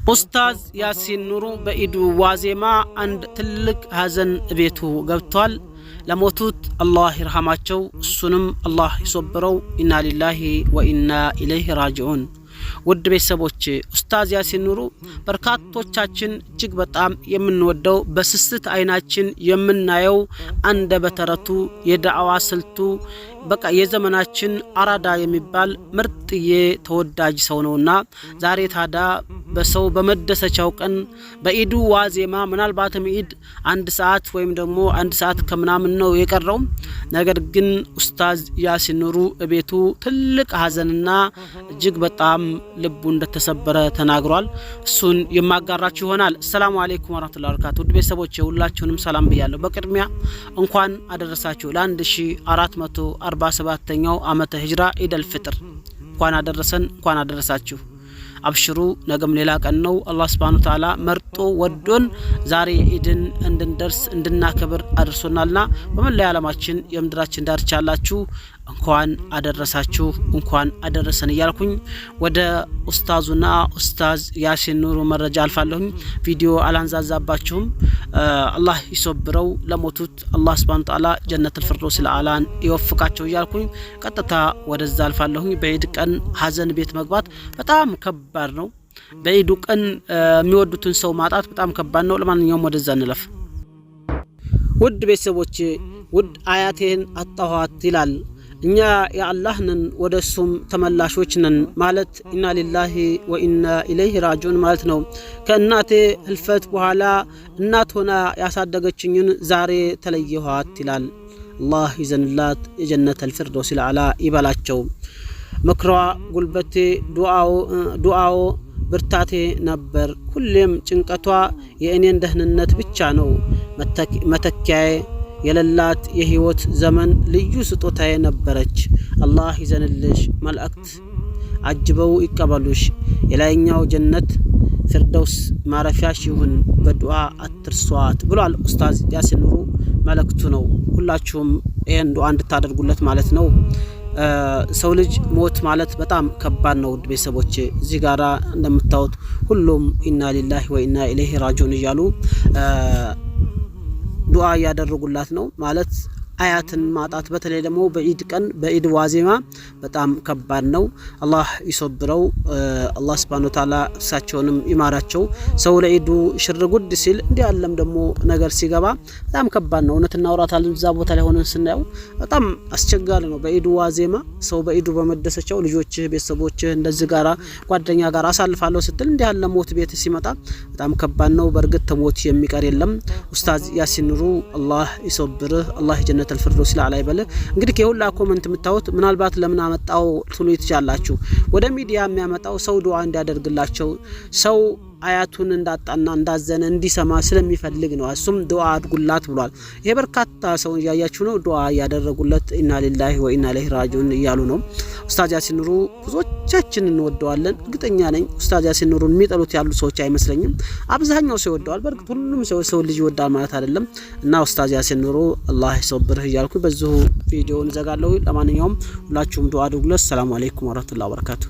ኡስታዝ ያሲን ኑሩ በኢዱ ዋዜማ አንድ ትልቅ ሀዘን ቤቱ ገብቷል። ለሞቱት አላህ ይርሐማቸው፣ እሱንም አላህ ይሶብረው። ኢና ሊላሂ ወኢና ኢለይሂ ራጂዑን። ውድ ቤተሰቦች ኡስታዝ ያሲን ኑሩ በርካቶቻችን እጅግ በጣም የምንወደው በስስት አይናችን የምናየው አንደበተረቱ የዳዕዋ ስልቱ በቃ የዘመናችን አራዳ የሚባል ምርጥዬ ተወዳጅ ሰው ነውና ዛሬ ታዳ በሰው በመደሰቻው ቀን በኢዱ ዋዜማ ምናልባትም ኢድ አንድ ሰዓት ወይም ደግሞ አንድ ሰዓት ከምናምን ነው የቀረው። ነገር ግን ኡስታዝ ያሲን ኑሩ ቤቱ ትልቅ ሀዘንና እጅግ በጣም ልቡ እንደተሰበረ ተናግሯል። እሱን የማጋራችሁ ይሆናል። ሰላም አለይኩም ወራህመቱላሂ ወበረካቱ። ውድ ቤተሰቦቼ ሁላችሁንም ሰላም ብያለሁ። በቅድሚያ እንኳን አደረሳችሁ ለ1447ኛው ዓመተ ሂጅራ ኢደል ፍጥር። እንኳን አደረሰን፣ እንኳን አደረሳችሁ። አብሽሩ፣ ነገም ሌላ ቀን ነው። አላህ Subhanahu Wa Ta'ala መርጦ ወዶን ዛሬ ኢድን እንድንደርስ እንድናከብር አድርሶናልና በመላ ዓለማችን የምድራችን ዳርቻ ያላችሁ እንኳን አደረሳችሁ፣ እንኳን አደረሰን እያልኩኝ ወደ ኡስታዙና ኡስታዝ ያሲን ኑሩ መረጃ አልፋለሁኝ። ቪዲዮ አላንዛዛባችሁም። አላህ ይሶብረው፣ ለሞቱት አላህ Subhanahu Wa Ta'ala ጀነቱል ፊርደውስ አልአላን ይወፍቃቸው እያልኩኝ ቀጥታ ወደዛ አልፋለሁኝ። በኢድ ቀን ሀዘን ቤት መግባት በጣም ከባድ ነው። በኢዱ ቀን የሚወዱትን ሰው ማጣት በጣም ከባድ ነው። ለማንኛውም ወደዛ እንለፍ። ውድ ቤተሰቦች ውድ አያቴን አጣኋት ይላል። እኛ የአላህ ነን ወደሱም ተመላሾች ነን ማለት ኢና ሊላሂ ወኢና ኢለይሂ ራጂዑን ማለት ነው። ከእናቴ ህልፈት በኋላ እናት ሆና ያሳደገችኝን ዛሬ ተለየኋት ይላል። አላህ ይዘንላት የጀነቱል ፊርደውስ አልአላ ይበላቸው። ምክሯ ጉልበቴ ዱዓው ብርታቴ ነበር። ሁሌም ጭንቀቷ የእኔን ደህንነት ብቻ ነው። መተኪያዬ የሌላት የህይወት ዘመን ልዩ ስጦታዬ ነበረች። አላህ ይዘንልሽ፣ መላእክት አጅበው ይቀበሉሽ፣ የላይኛው ጀነት ፊርደውስ ማረፊያሽ ይሁን፣ በዱዓ አትርሷት ብሏል ኡስታዝ ያሲን ኑሩ። መልእክቱ ነው። ሁላችሁም ይሄን ዱዓ እንድታደርጉለት ማለት ነው። ሰው ልጅ ሞት ማለት በጣም ከባድ ነው። ውድ ቤተሰቦች እዚህ ጋራ እንደምታዩት ሁሉም ኢና ሊላሂ ወኢና ኢለይሂ ራጂዑን እያሉ ዱዓ ያደረጉላት ነው ማለት አያትን ማጣት በተለይ ደግሞ በኢድ ቀን በኢድ ዋዜማ በጣም ከባድ ነው። አላህ ይሶብረው። አላህ Subhanahu Wa Ta'ala እሳቸውንም ይማራቸው። ሰው ለኢዱ ሽርጉድ ሲል እንዲህ ያለም ደግሞ ነገር ሲገባ በጣም ከባድ ነው። እውነት እናውራታለን እዛ ቦታ ላይ ሆነን ስናየው በጣም አስቸጋሪ ነው። በኢዱ ዋዜማ ሰው በኢዱ በመደሰቻው ልጆችህ ቤተሰቦችህ እንደዚህ ጋራ ጓደኛ ጋር አሳልፋለሁ ስትል እንዲህ ያለ ሞት ቤት ሲመጣ በጣም ከባድ ነው። በእርግጥ ተሞት የሚቀር የለም። ኡስታዝ ያሲን ኑሩ አላህ ይሶብርህ፣ አላህ ጀነቱል ፊርደውስ አልአላ ይበል። እንግዲህ ከሁላ ኮሜንት የምታዩት ምናልባት ለምን አመጣው ትሉ ይትቻላችሁ። ወደ ሚዲያ የሚያመጣው ሰው ዱዓ እንዲያደርግላቸው ሰው አያቱን እንዳጣና እንዳዘነ እንዲሰማ ስለሚፈልግ ነው። እሱም ዱዓ አድርጉላት ብሏል። ይሄ በርካታ ሰው ያያችሁ ነው ዱዓ ያደረጉለት ኢና ሊላሂ ወኢና ኢለይሂ ራጂዑን እያሉ ነው። ኡስታዝ ያሲን ኑሩ ብዙዎቻችን እንወደዋለን። እርግጠኛ ነኝ ኡስታዝ ያሲን ኑሩን የሚጠሉት ያሉ ሰዎች አይመስለኝም። አብዛኛው ሰው ይወደዋል። በእርግጥ ሁሉም ሰው ልጅ ይወዳል ማለት አይደለም። እና ኡስታዝ ያሲን ኑሩ አላህ ይሶብርህ እያልኩ በዚሁ ቪዲዮውን ዘጋለሁ። ለማንኛውም ሁላችሁም ዱዓ አድርጉለት። ሰላም አለይኩም ወራህመቱላሂ ወበረካቱ።